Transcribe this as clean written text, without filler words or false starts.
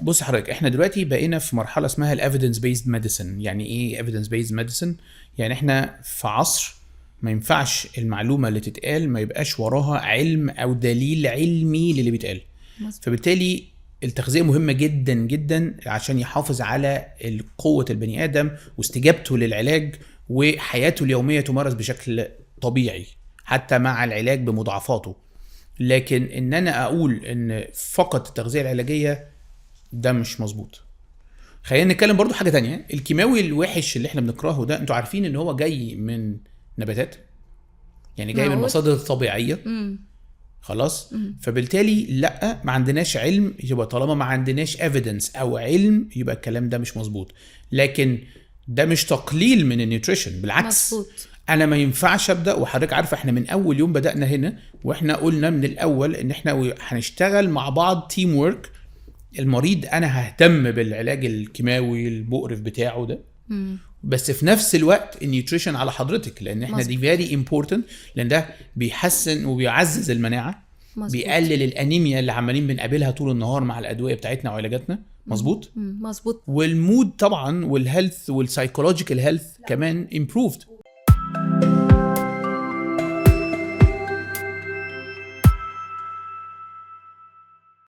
بص حضرتك، احنا دلوقتي بقينا في مرحله اسمها الايفيدنس بيزد ميديسن. يعني ايه ايفيدنس بيزد ميديسن؟ يعني احنا في عصر ما ينفعش المعلومه اللي تتقال ما يبقاش وراها علم او دليل علمي للي بيتقال. مظبوط. فبالتالي التغذيه مهمه جدا جدا عشان يحافظ على قوه البني ادم واستجابته للعلاج وحياته اليوميه تمارس بشكل طبيعي حتى مع العلاج بمضاعفاته. لكن ان انا اقول ان فقط التغذيه العلاجيه ده مش مظبوط. خلينا نتكلم برضو حاجه تانية. الكيماوي الوحش اللي احنا بنكرهه ده، انتوا عارفين ان هو جاي من نباتات، يعني جاي من معقول. مصادر طبيعيه. خلاص. فبالتالي لا، ما عندناش علم. يبقى طالما ما عندناش evidence او علم يبقى الكلام ده مش مظبوط. لكن ده مش تقليل من النيوتريشن، بالعكس. مظبوط. انا ما ينفعش ابدا، وحضرتك عارفه احنا من اول يوم بدانا هنا واحنا قلنا من الاول ان احنا هنشتغل مع بعض تيم وورك. المريض انا ههتم بالعلاج الكيماوي المقرف بتاعه ده، بس في نفس الوقت النيوتريشن على حضرتك، لان احنا دي مظبوط. فيري امبورتنت. لان ده بيحسن وبيعزز المناعه، مظبوط. بيقلل الانيميا اللي عمالين بنقابلها طول النهار مع الادويه بتاعتنا وعلاجاتنا. مظبوط. مظبوط. والمود طبعا والهيلث والسايكولوجيكال هيلث كمان improved.